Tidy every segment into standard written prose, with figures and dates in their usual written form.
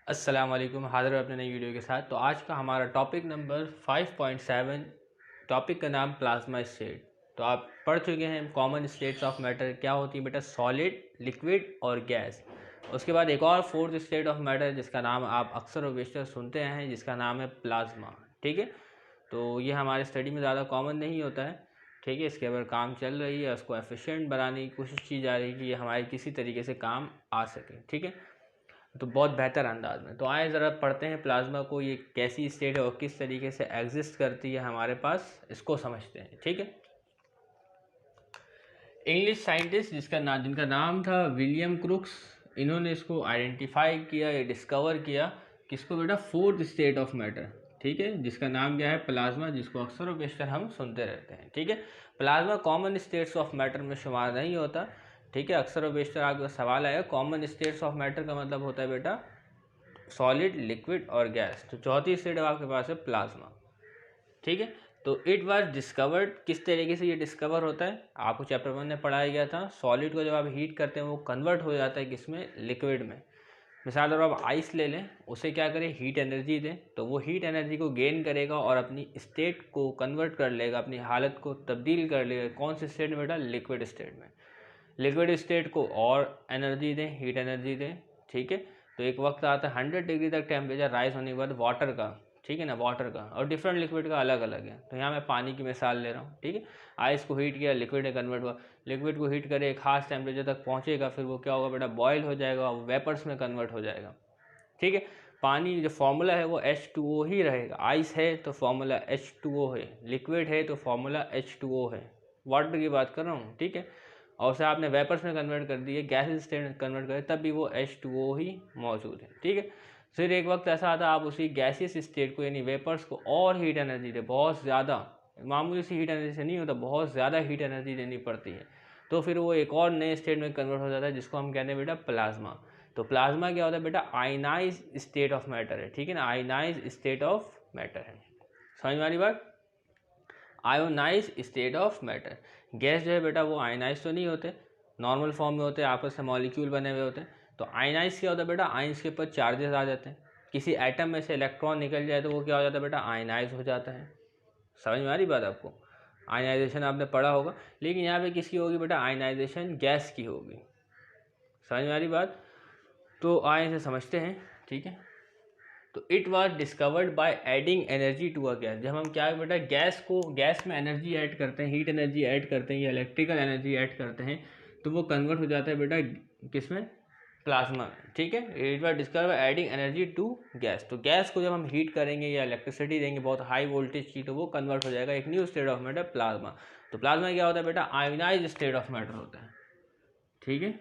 अस्सलाम वालेकुम। हाज़िर हूं अपने नई वीडियो के साथ। तो आज का हमारा टॉपिक नंबर 5.7, टॉपिक का नाम प्लाज्मा स्टेट। तो आप पढ़ चुके हैं कॉमन स्टेट्स ऑफ मैटर क्या होती है बेटा, सॉलिड, लिक्विड और गैस। उसके बाद एक और फोर्थ स्टेट ऑफ मैटर जिसका नाम आप अक्सर और बेशतर सुनते हैं, जिसका नाम है प्लाज्मा। ठीक है, तो ये हमारे स्टडी में ज़्यादा कॉमन नहीं होता है। ठीक है, इसके ऊपर काम चल रही है, उसको एफिशिएंट बनाने की कोशिश की जा रही है कि ये हमारे किसी तरीके से काम आ सके। ठीक है, तो बहुत बेहतर अंदाज में। तो आए ज़रा पढ़ते हैं प्लाज्मा को, ये कैसी स्टेट है और किस तरीके से एग्जिस्ट करती है हमारे पास, इसको समझते हैं। ठीक है, इंग्लिश साइंटिस्ट जिनका नाम था विलियम क्रुक्स, इन्होंने इसको आइडेंटिफाई किया या डिस्कवर किया, किसको बेटा, फोर्थ स्टेट ऑफ मैटर। ठीक है, जिसका नाम क्या है, प्लाज्मा, जिसको अक्सर और बेशतर हम सुनते रहते हैं। ठीक है, plasma common states of matter में शुमार नहीं होता। ठीक है, अक्सर और बेशतर आपका सवाल आएगा, कॉमन स्टेट्स ऑफ मैटर का मतलब होता है बेटा सॉलिड, लिक्विड और गैस। तो चौथी स्टेट आपके पास है प्लाज्मा। ठीक है, तो इट वाज डिस्कवर्ड, किस तरीके से ये डिस्कवर होता है, आपको चैप्टर 1 में पढ़ाया गया था। सॉलिड को जब आप हीट करते हैं वो कन्वर्ट हो जाता है किसमें, लिक्विड में। मिसाल और आप आइस ले लें, उसे क्या करें, हीट एनर्जी दें, तो वो हीट एनर्जी को गेन करेगा और अपनी स्टेट को कन्वर्ट कर लेगा, अपनी हालत को तब्दील कर लेगा। कौन सी स्टेट में बेटा, लिक्विड स्टेट में। लिक्विड स्टेट को और एनर्जी दें, हीट एनर्जी दें। ठीक है, तो एक वक्त आता है 100 डिग्री तक टेम्परेचर राइज होने के बाद वाटर का, ठीक है ना, वाटर का, और डिफरेंट लिक्विड का अलग अलग है। तो यहाँ मैं पानी की मिसाल ले रहा हूँ। ठीक है, आइस को हीट किया, लिक्विड में कन्वर्ट हुआ, लिक्विड को हीट करे, एक खास टेम्परेचर तक पहुँचेगा, फिर वो क्या होगा बेटा, बॉयल हो जाएगा, वेपर्स में कन्वर्ट हो जाएगा। ठीक है, पानी जो फॉर्मूला है वो H2O ही रहेगा। आइस है तो फॉर्मूला H2O है, लिक्विड है तो फॉर्मूला H2O है, वाटर की बात कर रहा हूँ। ठीक है, और उसे आपने वेपर्स में कन्वर्ट कर दिए, गैसेस स्टेट कन्वर्ट करें, तब भी वो H2O ही मौजूद है। ठीक है, फिर एक वक्त ऐसा आता है आप उसी गैसियस स्टेट को यानी वेपर्स को और हीट एनर्जी दे, बहुत ज़्यादा, मामूली सी हीट एनर्जी से नहीं होता, बहुत ज़्यादा हीट एनर्जी देनी पड़ती है, तो फिर वो एक और नए स्टेट में कन्वर्ट हो जाता है, जिसको हम कहते हैं बेटा प्लाज्मा। तो प्लाज्मा क्या होता है बेटा, आयनाइज स्टेट ऑफ मैटर है। ठीक है ना, आयनाइज स्टेट ऑफ मैटर है, समझ में आ रही बात, ionize state of matter. Gas जो है बेटा वो आयनाइज तो नहीं होते, नॉर्मल फॉर्म में होते हैं, आपस में मॉलिक्यूल बने हुए होते हैं। तो आयनाइज क्या होता है बेटा, आयंस के ऊपर चार्जेस आ जाते हैं, किसी एटम में से इलेक्ट्रॉन निकल जाए तो वो क्या हो जाता है बेटा, आयनाइज हो जाता है। समझ में आ रही बात आपको, आयनाइजेशन आपने पढ़ा होगा, लेकिन यहाँ पे किसकी होगी बेटा, आयनाइजेशन गैस की होगी। समझ में आ रही बात, तो आए से समझते हैं। ठीक है, तो it was discovered by adding energy to a gas. जब हम क्या है बेटा, गैस में एनर्जी ऐड करते हैं, हीट एनर्जी ऐड करते हैं या इलेक्ट्रिकल एनर्जी ऐड करते हैं, तो वो कन्वर्ट हो जाता है बेटा किसमें, प्लाज्मा में। ठीक है, it was discovered by adding energy to gas. तो गैस को जब हम हीट करेंगे या इलेक्ट्रिसिटी देंगे बहुत हाई वोल्टेज की, तो वो कन्वर्ट हो जाएगा एक new state of matter, plasma. तो प्लाज्मा क्या होता है बेटा, आयोनाइज स्टेट ऑफ मैटर होता है। ठीक है,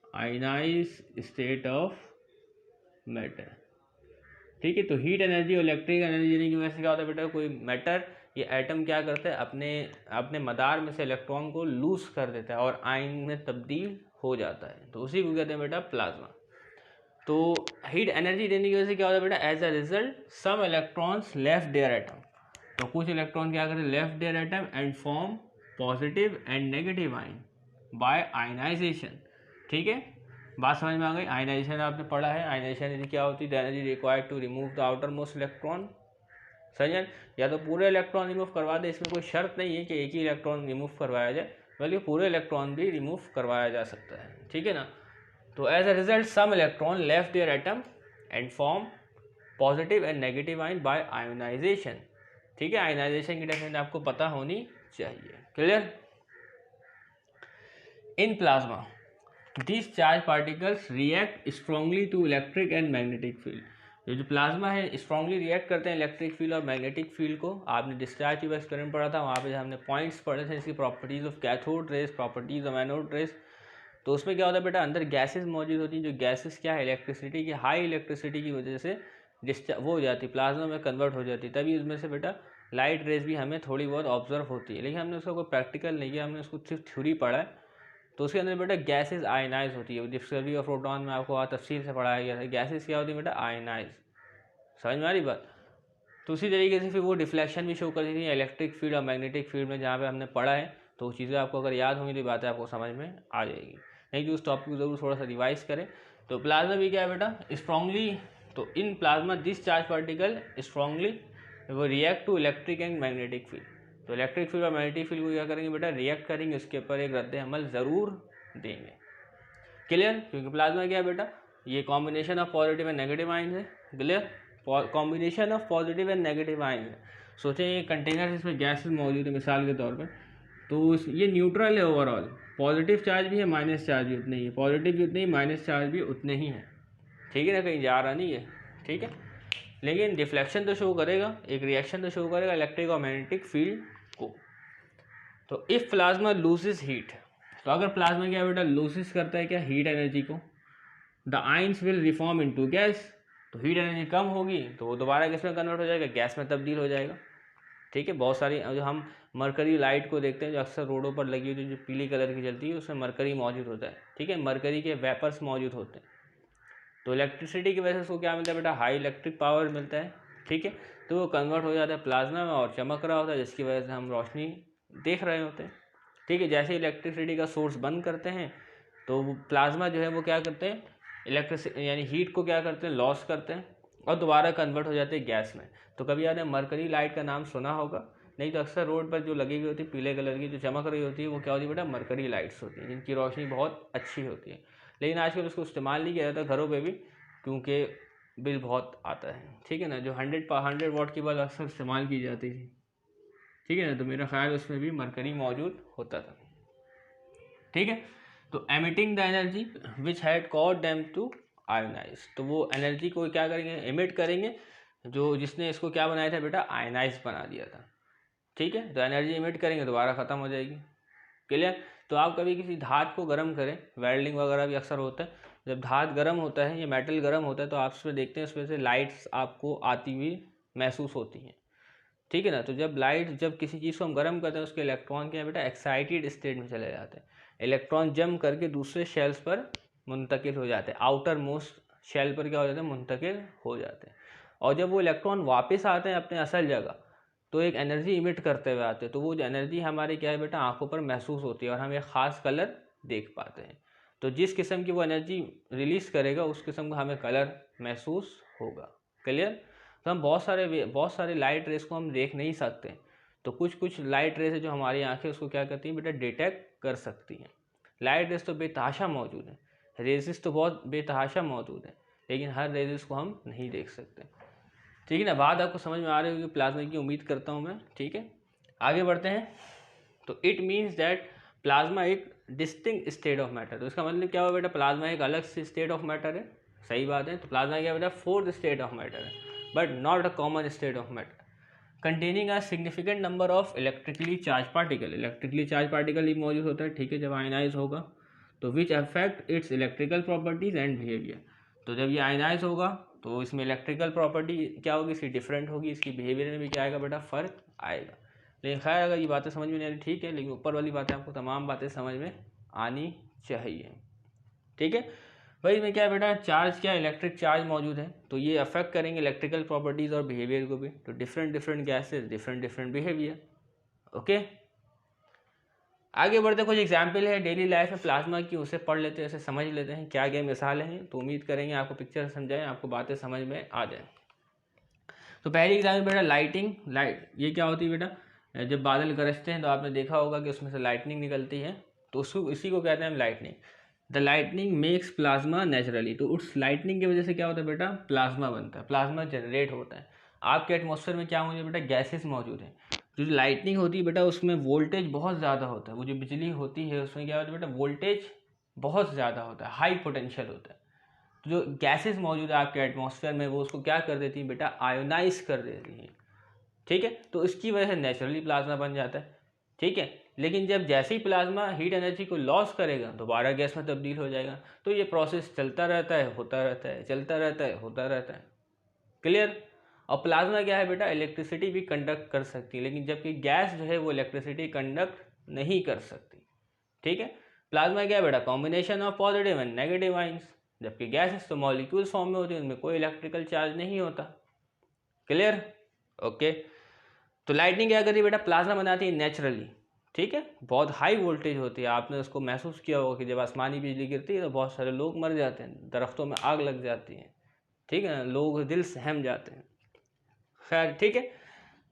आयोनाइज स्टेट ऑफ मैटर। ठीक है, तो हीट एनर्जी और इलेक्ट्रिक एनर्जी देने की वजह से क्या होता है बेटा, कोई मैटर या एटम क्या करता है, अपने अपने मदार में से इलेक्ट्रॉन को लूज कर देता है और आयन में तब्दील हो जाता है, तो उसी को कहते हैं बेटा प्लाज्मा। तो हीट एनर्जी देने की वजह से क्या होता है बेटा, as a result some electrons left their atom. तो कुछ इलेक्ट्रॉन क्या करते हैं, left their atom and form positive and negative ion by ionization. ठीक है, बात समझ में आ गई। आयनाइजेशन आपने पढ़ा है, आयनाइजेशन क्या होती है, the energy required to remove the outermost electron. समझ, या तो पूरे इलेक्ट्रॉन रिमूव करवा दे, इसमें कोई शर्त नहीं है कि एक ही इलेक्ट्रॉन रिमूव करवाया जाए, बल्कि पूरे इलेक्ट्रॉन भी रिमूव करवाया जा सकता है। ठीक है ना, तो as a result some electron left their atom and form positive and negative ion by ionization. ठीक है, आयोनाइजेशन की डेफिनेशन आपको पता होनी चाहिए, clear. In plasma these charged particles react strongly to electric and magnetic field। ये जो plasma है स्ट्रांगली रिएक्ट करते हैं इलेक्ट्रिक फील्ड और मैग्नेटिक फील्ड को। आपने डिस्चार्ज ट्यूब एक्सपेरिमेंट पढ़ा था, वहाँ पे हमने पॉइंट्स पढ़े थे, इसकी properties of cathode rays, properties of anode rays. तो उसमें क्या होता है बेटा, अंदर गैसेस मौजूद होती हैं, जो गैसेस क्या है, इलेक्ट्रिसिटी की, हाई इलेक्ट्रिसिटी की वजह से डिस्चार्ज वो हो जाती है, प्लाज्मा में कन्वर्ट हो जाती है, तभी उसमें से बेटा लाइट रेस भी हमें थोड़ी बहुत ऑब्जर्व होती है। लेकिन हमने उसका कोई प्रैक्टिकल नहीं किया, हमने उसको सिर्फ थ्योरी पढ़ा है। तो उसके अंदर बेटा गैसेस आयनाइज होती है, डिस्कवरी ऑफ प्रोटॉन में आपको तफसील से पढ़ाया गया था, गैसेस क्या होती है बेटा, आयनाइज। समझ में आ रही बात, तो उसी तरीके से फिर वो डिफ्लेक्शन भी शो करती थी इलेक्ट्रिक फील्ड और मैग्नेटिक फील्ड में, जहाँ पे हमने पढ़ा है। तो वो चीज़ें आपको अगर याद होंगी तो बातें आपको समझ में आ जाएगी, नहीं तो उस टॉपिक को ज़रूर थोड़ा सा रिवाइज करें। तो प्लाज्मा भी क्या है बेटा, स्ट्रांगली, तो in plasma this charge particle strongly वो react to electric and magnetic field. तो इलेक्ट्रिक फील्ड और मैग्नेटिक फील्ड को क्या करेंगे बेटा, रिएक्ट करेंगे, उसके ऊपर एक रद्द अमल ज़रूर देंगे। क्लियर, क्योंकि प्लाज्मा क्या है बेटा, ये combination of positive and negative ions है। Clear, combination of positive and negative ions है। सोचें ये कंटेनर इसमें गैसेस मौजूद है मिसाल के तौर पर, तो ये न्यूट्रल है ओवरऑल, पॉजिटिव चार्ज भी है माइनस चार्ज भी उतने ही है, पॉजिटिव भी उतने ही माइनस चार्ज भी उतने ही है, ठीक है ना, कहीं जा रहा नहीं है, ठीक है। लेकिन डिफ्लेक्शन तो शो करेगा, एक रिएक्शन तो शो करेगा इलेक्ट्रिक और मैग्नेटिक फील्ड को। तो इफ प्लाज्मा लूजेस हीट, तो अगर प्लाज्मा क्या बेटा लूजेस करता है क्या हीट एनर्जी को, the ions will reform into gas, तो हीट एनर्जी कम होगी तो वो दोबारा किस में कन्वर्ट हो जाएगा, गैस में तब्दील हो जाएगा। ठीक है, बहुत सारी जो हम मरकरी लाइट को देखते हैं जो अक्सर रोडों पर लगी हुई जो पीली कलर की जलती है उसमें मरकरी मौजूद होता है। ठीक है, मरकरी के वेपर्स मौजूद होते हैं, तो इलेक्ट्रिसिटी की वजह से उसको क्या मिलता है बेटा, हाई इलेक्ट्रिक पावर मिलता है। ठीक है, तो वो कन्वर्ट हो जाता है प्लाज्मा में और चमक रहा होता है, जिसकी वजह से हम रोशनी देख रहे होते हैं। ठीक है, जैसे इलेक्ट्रिसिटी का सोर्स बंद करते हैं तो प्लाज्मा जो है वो क्या करते हैं, इलेक्ट्रिसिटी यानी हीट को क्या करते हैं, लॉस करते हैं और दोबारा कन्वर्ट हो जाते हैं गैस में। तो कभी आपने मरकरी लाइट का नाम सुना होगा, नहीं तो अक्सर रोड पर जो लगी हुई होती है पीले कलर की जो चमक रही होती है वो क्या होती है बेटा, मरकरी लाइट्स होती हैं, जिनकी रोशनी बहुत अच्छी होती है। लेकिन आजकल उसको इस्तेमाल नहीं किया जाता घरों पे भी, क्योंकि बिल बहुत आता है। ठीक है ना, जो 100 वाट की बल्ब अक्सर इस्तेमाल की जाती थी, ठीक है ना, तो मेरा ख्याल उसमें भी मरकरी मौजूद होता था। ठीक है, तो emitting the energy which had cause them to ionize, तो वो एनर्जी को क्या करेंगे, एमिट करेंगे, जो जिसने इसको क्या बनाया था बेटा, आयनाइज बना दिया था। ठीक है, तो एनर्जी इमिट करेंगे दोबारा ख़त्म हो जाएगी। क्लियर, तो आप कभी किसी धात को गर्म करें, वेल्डिंग वगैरह भी अक्सर होता है, जब धात गर्म होता है या मेटल गर्म होता है तो आप उसमें देखते हैं उसमें से लाइट्स आपको आती हुई महसूस होती हैं। ठीक है ना, तो जब किसी चीज़ को हम गर्म करते हैं उसके इलेक्ट्रॉन क्या है बेटा, एक्साइटेड स्टेट में चले जाते हैं, इलेक्ट्रॉन जम करके दूसरे शेल्स पर मुंतकिल हो जाते हैं, आउटर मोस्ट शेल पर क्या हो जाते हैं, मुंतकिल हो जाते हैं। और जब वो इलेक्ट्रॉन वापस आते हैं अपने असल जगह तो एक एनर्जी इमिट करते हुए आते हैं, तो वो जो एनर्जी हमारे क्या है बेटा, आंखों पर महसूस होती है और हम एक ख़ास कलर देख पाते हैं। तो जिस किस्म की वो एनर्जी रिलीज़ करेगा उस किस्म का हमें कलर महसूस होगा। क्लियर, तो हम बहुत सारे लाइट रेस को हम देख नहीं सकते, तो कुछ लाइट रेस है जो हमारी आंखें उसको क्या करती हैं बेटा, डिटेक्ट कर सकती हैं। लाइट रेस तो बेतहाशा मौजूद है, रेजिस तो बहुत बेतहाशा मौजूद है, लेकिन हर रेजिस को हम नहीं देख सकते। ठीक है ना, बात आपको समझ में आ रही होगी प्लाज्मा की, उम्मीद करता हूँ मैं। ठीक है, आगे बढ़ते हैं। तो इट मीन्स दैट प्लाज्मा एक डिस्टिंक्ट स्टेट ऑफ मैटर, तो इसका मतलब क्या हुआ बेटा, प्लाज्मा एक अलग से स्टेट ऑफ मैटर है। सही बात है, तो प्लाज्मा क्या बेटा, फोर्थ स्टेट ऑफ मैटर है, but not a common state of matter containing a significant number of electrically charge particle. Electrically charge particle ही मौजूद होता है, ठीक है, जब आयनाइज होगा तो which affect its electrical properties and behaviour. तो जब ये आयनाइज होगा तो इसमें इलेक्ट्रिकल प्रॉपर्टी क्या होगी, इसकी डिफरेंट होगी, इसकी बिहेवियर में भी क्या आएगा बेटा, फ़र्क आएगा। लेकिन खैर अगर ये बातें समझ में नहीं आ रही ठीक है, लेकिन ऊपर वाली बातें आपको तमाम बातें समझ में आनी चाहिए। ठीक है भाई, इसमें क्या है बेटा, चार्ज क्या इलेक्ट्रिक चार्ज मौजूद है, तो ये अफेक्ट करेंगे इलेक्ट्रिकल प्रॉपर्टीज़ और बिहेवियर को भी। तो different gases different behaviour. Okay, आगे बढ़ते कुछ एग्जाम्पल है डेली लाइफ में प्लाज्मा की, उसे पढ़ लेते हैं, उसे समझ लेते हैं क्या क्या मिसालें हैं। तो उम्मीद करेंगे आपको पिक्चर समझाएं, आपको बातें समझ में आ जाए। तो पहली एग्जाम्पल बेटा लाइटिंग। लाइट ये क्या होती है बेटा, जब बादल गरजते हैं तो आपने देखा होगा कि उसमें से लाइटनिंग निकलती है, तो उसको इसी को कहते हैं हम lightning. The lightning makes plasma naturally, तो उस लाइटनिंग की वजह से क्या होता है बेटा, प्लाज्मा बनता है, प्लाज्मा जनरेट होता है। आपके एटमॉस्फेयर में क्या मौजूद है बेटा, गैसेस मौजूद हैं। जो लाइटनिंग होती है बेटा उसमें वोल्टेज बहुत ज़्यादा होता है, वो जो बिजली होती है उसमें क्या होता है बेटा, वोल्टेज बहुत ज़्यादा होता है, हाई पोटेंशियल होता है। तो जो गैसेस मौजूद है आपके एटमॉस्फेयर में वो उसको क्या कर देती हैं बेटा, आयोनाइज कर देती हैं। ठीक है, तो इसकी वजह से नेचुरली प्लाज्मा बन जाता है। ठीक है, लेकिन जब जैसे ही प्लाज्मा हीट एनर्जी को लॉस करेगा दोबारा गैस में तब्दील हो जाएगा। तो ये प्रोसेस चलता रहता है, होता रहता है, चलता रहता है, होता रहता है। क्लियर, और प्लाज्मा क्या है बेटा, इलेक्ट्रिसिटी भी कंडक्ट कर सकती है, लेकिन जबकि गैस जो है वो इलेक्ट्रिसिटी कंडक्ट नहीं कर सकती। ठीक है, प्लाज्मा क्या है बेटा, combination of positive and negative ions, जबकि गैसेस तो मॉलिक्यूल्स फॉर्म में होती है, उनमें कोई इलेक्ट्रिकल चार्ज नहीं होता। Clear, okay. तो लाइटनिंग क्या करती है बेटा, प्लाज्मा बनाती है नेचुरली, ठीक है, बहुत हाई वोल्टेज होती है। आपने उसको महसूस किया होगा कि जब आसमानी बिजली गिरती है तो बहुत सारे लोग मर जाते हैं, दरख्तों में आग लग जाती है, ठीक है ना, लोग दिल सहम जाते हैं। खैर ठीक है,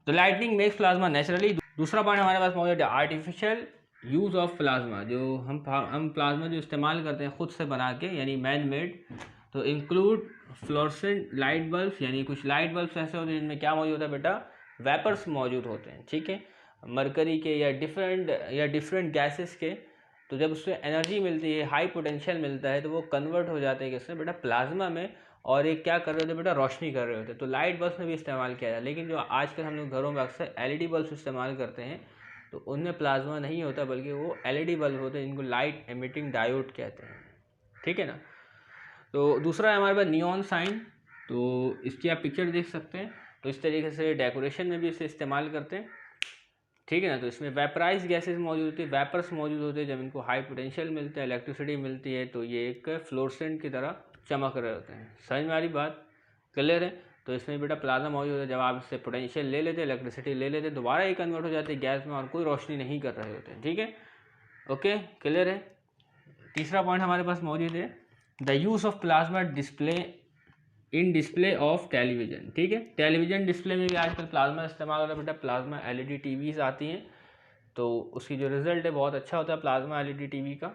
तो लाइटनिंग मेक्स प्लाज्मा नेचुरली। दूसरा पॉइंट हमारे पास मौजूद है आर्टिफिशियल यूज़ ऑफ प्लाज्मा। जो हम प्लाज्मा जो इस्तेमाल करते हैं खुद से बना के, यानी मैन मेड, तो इंक्लूड फ्लोरेसेंट लाइट बल्ब, यानी कुछ लाइट बल्ब ऐसे होते हैं जिनमें क्या मौजूद है बेटा, वेपर्स मौजूद होते हैं, ठीक है, मरकरी के या डिफरेंट गैसेस के। तो जब उससे एनर्जी मिलती है, हाई पोटेंशियल मिलता है, तो वो कन्वर्ट हो जाते हैं किसमें बेटा, प्लाज्मा में, और एक क्या कर रहे होते बेटा, रोशनी कर रहे होते। तो लाइट बल्ब में भी इस्तेमाल किया जाता है, लेकिन जो आजकल हम लोग घरों में अक्सर एलईडी बल्ब इस्तेमाल करते हैं, तो उनमें प्लाज्मा नहीं होता, बल्कि वो एलईडी बल्ब होते हैं जिनको लाइट एमिटिंग डायोड कहते हैं, ठीक है ना। तो दूसरा है हमारे पास नियॉन साइन। तो इसकी आप पिक्चर देख सकते हैं। तो इस तरीके से डेकोरेशन में भी इसे इस्तेमाल करते हैं, ठीक है ना। तो इसमें वेपराइज गैसेज मौजूद होती है, वेपर्स मौजूद होते हैं। जब इनको हाई पोटेंशियल मिलता है, इलेक्ट्रिसिटी मिलती है, तो ये एक फ्लोरेसेंट की तरह चमक रहे होते हैं। समझ में आ रही बात, क्लियर है। तो इसमें बेटा प्लाज्मा मौजूद है। जब आप इससे पोटेंशियल ले लेते हैं, इलेक्ट्रिसिटी ले लेते हैं, दोबारा ये कन्वर्ट हो जाती है गैस में और कोई रोशनी नहीं कर रहे होते हैं, ठीक है, ओके, क्लियर है। तीसरा पॉइंट हमारे पास मौजूद है the use of plasma display in display of television, ठीक है। टेलीविजन डिस्प्ले में भी आजकल प्लाज्मा इस्तेमाल होता है बेटा। प्लाज्मा एलईडी टीवीज आती हैं, तो उसकी जो रिज़ल्ट है बहुत अच्छा होता है प्लाज्मा एलईडी टीवी का।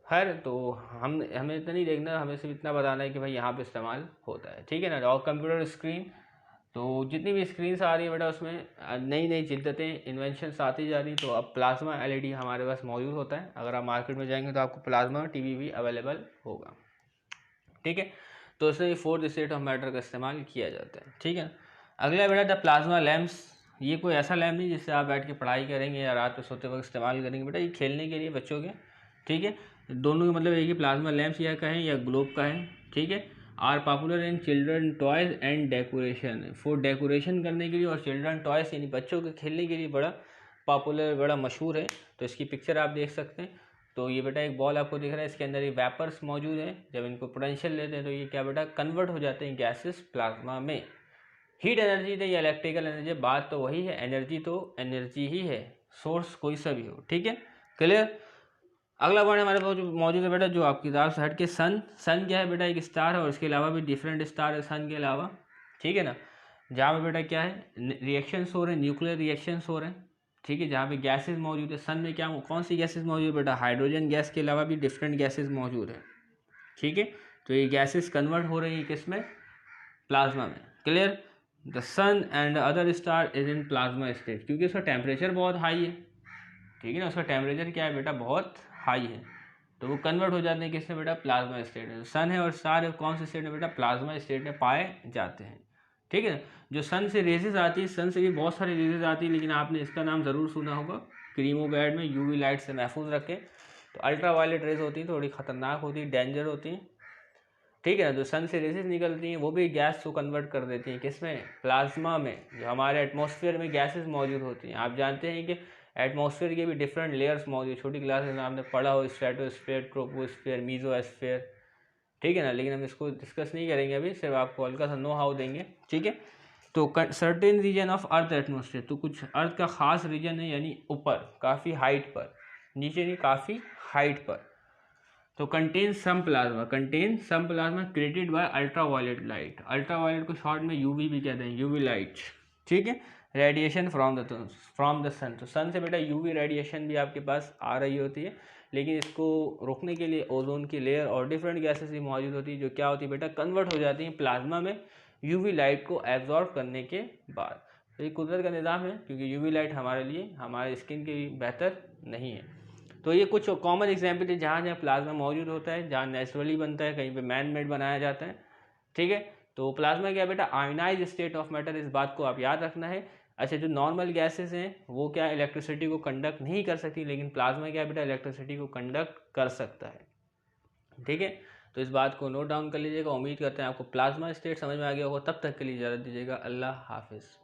खैर, तो हमें इतना नहीं देखना, हमें सिर्फ इतना बताना है कि भाई यहाँ पे इस्तेमाल होता है, ठीक है ना। और कंप्यूटर स्क्रीन, तो जितनी भी स्क्रीन्स आ रही है बेटा, उसमें नई नई जिद्दतें, इन्वेंशंस आती जा रही। तो अब प्लाज्मा एलईडी हमारे पास मौजूद होता है। अगर आप मार्केट में जाएंगे तो आपको प्लाज्मा टीवी भी अवेलेबल होगा, ठीक है। तो इसमें फोर्थ स्टेट ऑफ मैटर का इस्तेमाल किया जाता है, ठीक है। अगला बेटा द प्लाज्मा लैम्प्स। ये कोई ऐसा लैम्प नहीं जिससे आप बैठ के पढ़ाई करेंगे या रात में सोते वक्त इस्तेमाल करेंगे बेटा। ये खेलने के लिए बच्चों के, ठीक है। दोनों के मतलब एक ही, प्लाज्मा लैम्प्स या कहें या ग्लोब का है, ठीक है। Are popular in children toys and decoration. For decoration करने के लिए और चिल्ड्रन टॉयज यानी बच्चों के खेलने के लिए बड़ा पॉपुलर, बड़ा मशहूर है। तो इसकी पिक्चर आप देख सकते हैं। तो ये बेटा एक बॉल आपको दिख रहा है, इसके अंदर ये वेपर्स मौजूद है। जब इनको पोटेंशियल लेते हैं तो ये क्या बेटा, कन्वर्ट हो जाते हैं गैसेस प्लाज्मा में। हीट एनर्जी दे या इलेक्ट्रिकल एनर्जी, बात तो वही है, एनर्जी तो एनर्जी ही है, सोर्स कोई सा भी हो, ठीक है, क्लियर। अगला पॉइंट हमारे पास जो मौजूद है बेटा, जो आपकी किताब से हट के सन क्या है बेटा, एक स्टार है और इसके अलावा भी डिफरेंट स्टार है सन के अलावा, ठीक है ना। जहाँ पे बेटा क्या है, रिएक्शंस हो रहे हैं, न्यूक्लियर रिएक्शंस हो रहे हैं, ठीक है, जहाँ पे गैसेज मौजूद है। सन में क्या, कौन सी गैसेज मौजूद है बेटा, हाइड्रोजन गैस के अलावा भी डिफरेंट गैसेज मौजूद है, ठीक है। तो ये गैसेज कन्वर्ट हो रही है किस में, प्लाज्मा में, clear. The sun and other star is in plasma state, क्योंकि उसका टेम्परेचर बहुत हाई है, ठीक है ना। उसका टेम्परेचर क्या है बेटा, बहुत हाई है, तो वो कन्वर्ट हो जाते हैं किसमें बेटा, प्लाज्मा स्टेट में। सन है और स्टार है, कौन से स्टेट में बेटा, प्लाज्मा स्टेट में पाए जाते हैं, ठीक है। जो सन से रेजेस आती है, सन से भी बहुत सारी रेजेस आती है, लेकिन आपने इसका नाम ज़रूर सुना होगा, क्रीमोगैड में यूवी लाइट से महफूज रखें। तो अल्ट्रा वायलेट रेज होती हैं, थोड़ी खतरनाक होती है, डेंजर होती हैं, ठीक है ना। जो सन से रेजेस निकलती हैं वो भी गैस को कन्वर्ट कर देती हैं किसमें, प्लाज्मा में। जो हमारे एटमॉस्फेयर में गैसेज मौजूद होती हैं, आप जानते हैं कि एटमॉस्फेयर के भी डिफरेंट लेयर्स मौजूद, छोटी क्लास में आपने पढ़ा हो, स्ट्रेटोस्फेयर, ट्रोपोस्फेयर, मीजोस्फेयर, ठीक है ना। लेकिन हम इसको डिस्कस नहीं करेंगे अभी, सिर्फ आपको हल्का सा नो हाउ देंगे, ठीक है। तो certain region of earth atmosphere, तो कुछ अर्थ का खास रीजन है, यानी ऊपर काफ़ी हाइट पर, नीचे नहीं काफ़ी हाइट पर। तो contain some plasma created by ultraviolet light. Ultraviolet को शॉर्ट में यूवी भी कहते हैं, यूवी लाइट, ठीक है। रेडिएशन फ्रॉम द सन, तो सन से बेटा यूवी रेडिएशन भी आपके पास आ रही होती है, लेकिन इसको रोकने के लिए ओजोन की लेयर और डिफरेंट गैसेस भी मौजूद होती है, जो क्या होती है बेटा, कन्वर्ट हो जाती हैं प्लाज्मा में यूवी लाइट को एब्जॉर्ब करने के बाद। तो ये कुदरत का निज़ाम है, क्योंकि यूवी लाइट हमारे लिए, हमारे स्किन के लिए बेहतर नहीं है। तो ये कुछ कॉमन एग्जाम्पल है जहाँ जहाँ प्लाज्मा मौजूद होता है, जहाँ नेचुरली बनता है, कहीं पे मैन मेड बनाया जाता है, ठीक है। तो प्लाज्मा क्या बेटा, आयनाइज स्टेट ऑफ मैटर, इस बात को आप याद रखना है। अच्छा, जो नॉर्मल गैसेस हैं वो क्या इलेक्ट्रिसिटी को कंडक्ट नहीं कर सकती, लेकिन प्लाज्मा क्या बेटा, इलेक्ट्रिसिटी को कंडक्ट कर सकता है, ठीक है। तो इस बात को नोट डाउन कर लीजिएगा। उम्मीद करते हैं आपको प्लाज्मा स्टेट समझ में आ गया होगा। तब तक के लिए इजाज़त दीजिएगा, अल्लाह हाफिज़।